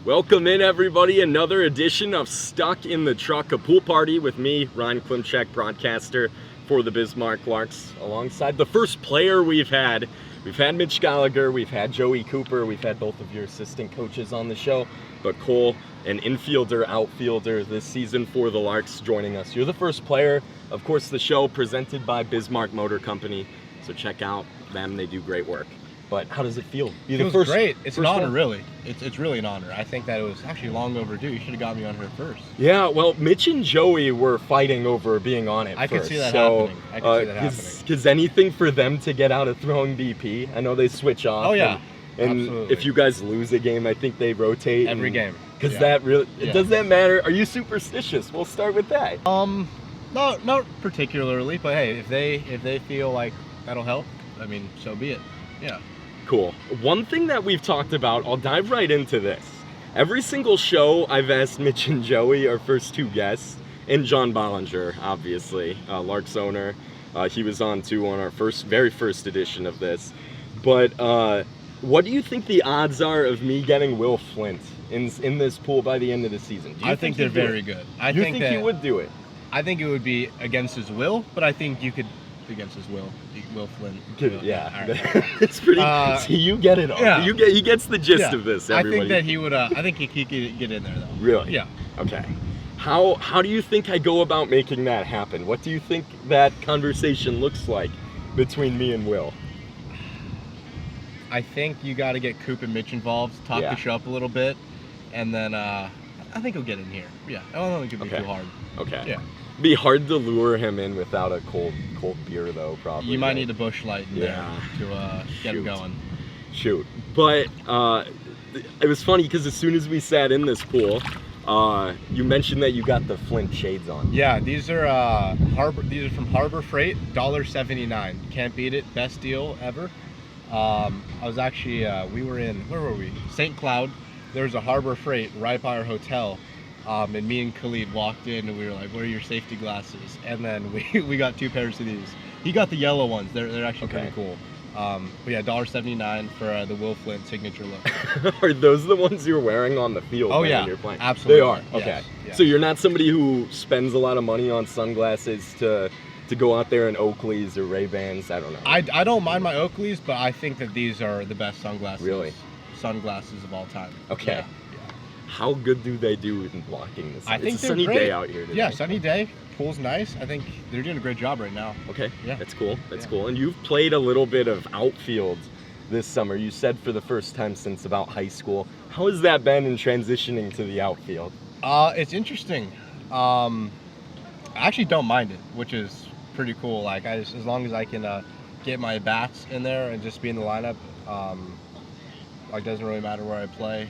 Welcome in, everybody. Another edition of Stuck in the Truck, a pool party with me, Ryan Klimchek, broadcaster for the Bismarck Larks, alongside the first player we've had. We've had Mitch Gallagher, we've had Joey Cooper, we've had both of your assistant coaches on the show, but Cole, an infielder, outfielder this season for the Larks, joining us. You're the first player. Of course, the show presented by Bismarck Motor Company, so check out them. They do great work. But how does it feel? It feels great. It's an honor, really. It's really an honor. I think that it was actually long overdue. You should have got me on here first. Yeah, well, Mitch and Joey were fighting over being on it I first. could see that happening. I could see that happening. Because anything for them to get out of throwing BP, I know they switch off. Oh, yeah. And Absolutely. if you guys lose a game, I think they rotate. Every game. Because that really, does that matter? Are you superstitious? We'll start with that. Not particularly, but hey, if they feel like that'll help, I mean, so be it. Yeah. Cool. One thing that we've talked about, I'll dive right into this. Every single show I've asked Mitch and Joey, our first two guests, and John Bollinger, obviously, Larks owner. He was on too on our very first edition of this. But what do you think the odds are of me getting Will Flint in this pool by the end of the season? I think they're very good. You think he would do it? I think it would be against his will, but I think you could against his will. Will Flint. Yeah, right. It's pretty. See, you get it all. Yeah. He gets the gist of this. Everybody. I think that he would. I think he could get in there though. Really? Yeah. Okay. How do you think I go about making that happen? What do you think that conversation looks like between me and Will? I think you got to get Coop and Mitch involved, talk the show up a little bit, and then I think he'll get in here. Yeah. I don't think it'll be too hard. Okay. Yeah. Be hard to lure him in without a cold beer, though, probably. You might need a Busch Light in there to get him going. Shoot. But it was funny because as soon as we sat in this pool, you mentioned that you got the Flint shades on. Yeah, these are from Harbor Freight, $1.79. Can't beat it. Best deal ever. I was actually we were in, where were we? St. Cloud. There was a Harbor Freight right by our hotel. And me and Khalid walked in and we were like, what are your safety glasses? And then we got two pairs of these. He got the yellow ones. They're actually pretty cool. But yeah, $1.79 for the Will Flint signature look. Are those the ones you're wearing on the field when you're playing? Absolutely. They are? Okay. Yes. So you're not somebody who spends a lot of money on sunglasses to go out there in Oakleys or Ray-Bans? I don't know. I don't mind my Oakleys, but I think that these are the best sunglasses. Really? Sunglasses of all time. Okay. Yeah. How good do they do in blocking this? I think it's a sunny day out here today. Yeah, sunny day. Pool's nice. I think they're doing a great job right now. Okay, yeah, that's cool. That's cool. And you've played a little bit of outfield this summer. You said for the first time since about high school. How has that been in transitioning to the outfield? It's interesting. I actually don't mind it, which is pretty cool. Like as long as I can get my bats in there and just be in the lineup, like doesn't really matter where I play.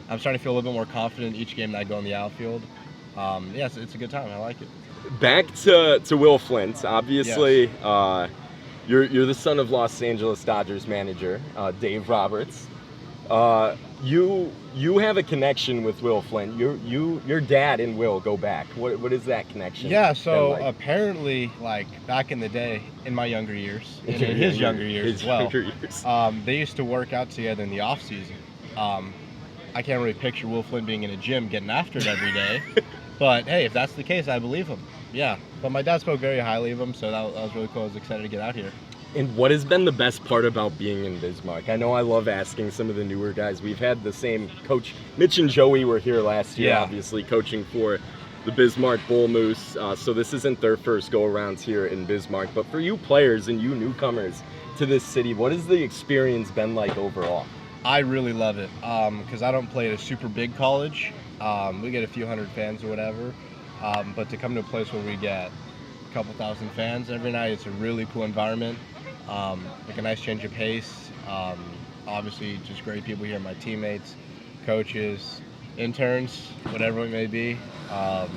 I'm starting to feel a little bit more confident each game that I go in the outfield. Yes, it's a good time. I like it. Back to Will Flint. Obviously, you're the son of Los Angeles Dodgers manager Dave Roberts. You have a connection with Will Flint. Your dad and Will go back. What is that connection? Yeah. So apparently, like back in the day, in my younger years, in his younger years as well, they used to work out together in the off season. I can't really picture Will Flint being in a gym getting after it every day. But hey, if that's the case, I believe him. Yeah. But my dad spoke very highly of him, so that was really cool. I was excited to get out here. And what has been the best part about being in Bismarck? I know I love asking some of the newer guys. We've had the same coach. Mitch and Joey were here last year, obviously, coaching for the Bismarck Bull Moose. So this isn't their first go-around here in Bismarck. But for you players and you newcomers to this city, what has the experience been like overall? I really love it because I don't play at a super big college. We get a few hundred fans or whatever. But to come to a place where we get a couple thousand fans every night, it's a really cool environment. Like a nice change of pace. Obviously, just great people here, my teammates, coaches, interns, whatever it may be. Yeah,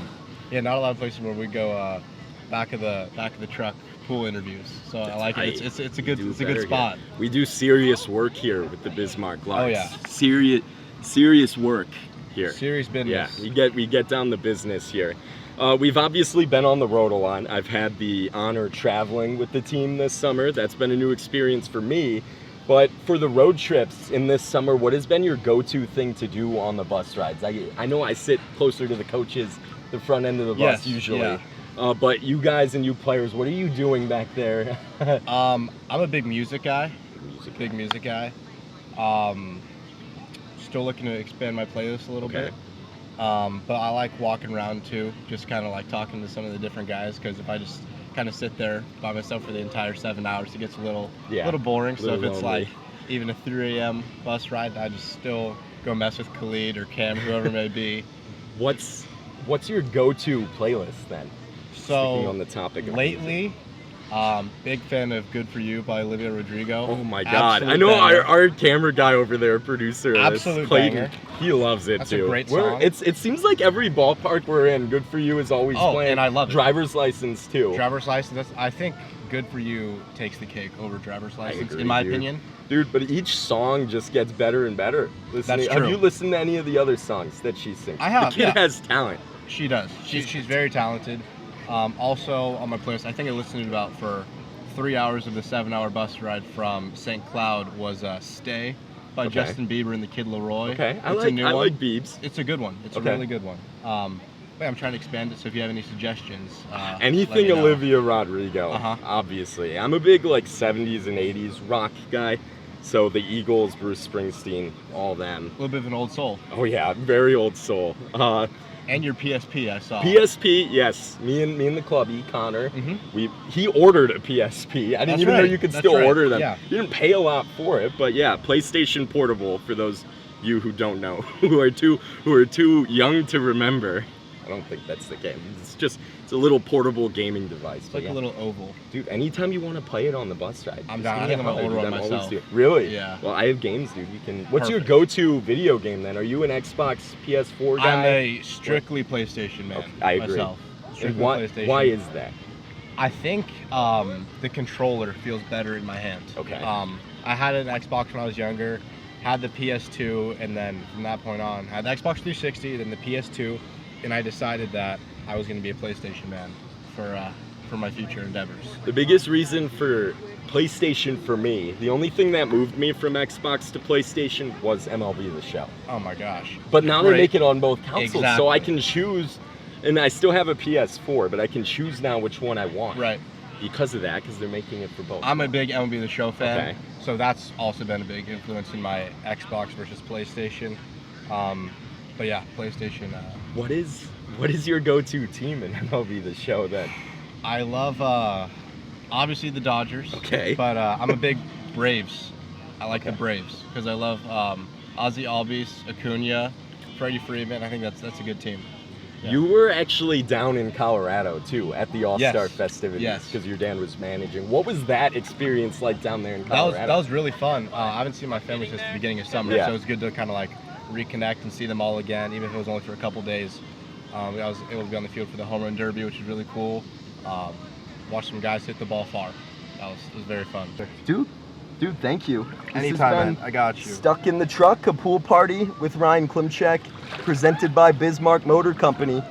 not a lot of places where we go back of the truck pool interviews. So I like it. It's a good spot. We do serious work here with the Bismarck Larks. Oh yeah. Serious work here. Serious business. Yeah, we get down to business here. We've obviously been on the road a lot. I've had the honor traveling with the team this summer. That's been a new experience for me. But for the road trips in this summer, what has been your go-to thing to do on the bus rides? I know I sit closer to the coaches, the front end of the bus Yes, usually. yeah. But you guys and you players, what are you doing back there? I'm a big music guy. Big music guy. Still looking to expand my playlist a little Okay. bit. But I like walking around too, just kind of like talking to some of the different guys. Because if I just kind of sit there by myself for the entire 7 hours, it gets a little boring. So if Little it's lonely. like even a 3 a.m. bus ride, I just still go mess with Khalid or Cam, whoever it may be. What's your go-to playlist then? Sticking on So the topic of lately, big fan of "Good for You" by Olivia Rodrigo. Oh my God! Absolute I know banger. our camera guy over there, producer, Absolute Clayton, banger. he loves it That's a too. great We're- song. It seems like every ballpark we're in, "Good for You" is always Oh, playing. and I love it. Driver's License too. Driver's License. I think "Good for You" takes the cake over Driver's License, agree, in my dude. opinion. Dude, but each song just gets better and better. Listening, Have true. you listened to any of the other songs that she sings? I have, The kid yeah. has talent. She does. She's very talented. Also on my playlist, I think I listened to about for 3 hours of the 7-hour bus ride from St. Cloud was "Stay" by Okay. Justin Bieber and the Kid Laroi. Okay, I It's a new one. like Biebs. It's a good one. It's Okay. a really good one. But I'm trying to expand it, so if you have any suggestions, let Anything me know. Olivia Rodrigo, Uh-huh. obviously. I'm a big like 70s and 80s rock guy. So the Eagles, Bruce Springsteen, all them. A little bit of an old soul. Oh yeah, very old soul. And your PSP, I saw. PSP, yes. Me and the clubby, Connor. Mhm. He ordered a PSP. I didn't That's even know right. you could That's still right. order them. Yeah. You didn't pay a lot for it, but yeah, PlayStation Portable for those you who don't know, who are too young to remember. I don't think that's the game. It's a little portable gaming device. It's like a little oval. Dude, anytime you want to play it on the bus ride, I'm just down. give I me think a I'm gonna holler, order dude. one I'm always myself. doing- Really? Yeah. Well, I have games, dude. You can. What's your Perfect. go-to video game then? Are you an Xbox, PS4 guy? I'm a strictly PlayStation man. Okay, I agree. Myself. And Strictly PlayStation. why is that? I think the controller feels better in my hand. Okay. I had an Xbox when I was younger, had the PS2, and then from that point on, had the Xbox 360, then the PS2, and I decided that I was going to be a PlayStation man for my future endeavors. The biggest reason for PlayStation for me, the only thing that moved me from Xbox to PlayStation was MLB The Show. Oh my gosh. But now they Right. make it on both consoles, so Exactly. I can choose. And I still have a PS4, but I can choose now which one I want. Right. Because of that, because they're making it for both. I'm a big MLB The Show fan, Okay. so that's also been a big influence in my Xbox versus PlayStation. But yeah, PlayStation. What is your go-to team in MLB The Show then? I love obviously the Dodgers. Okay. But I'm a big Braves. I like the Braves because I love Ozzy Albies, Acuna, Freddie Freeman. I think that's a good team. Yeah. You were actually down in Colorado too at the All-Star Yes. festivities Yes. because your dad was managing. What was that experience like down there in That Colorado? was really fun. I haven't seen my family since the beginning of summer, Yeah. so it was good to kind of like reconnect and see them all again, even if it was only for a couple days. I was able to be on the field for the home run derby, which was really cool. Watch some guys hit the ball far. It was very fun. Dude, thank you. Anytime, man. I got you. Stuck in the Truck, a pool party with Ryan Klimchek, presented by Bismarck Motor Company.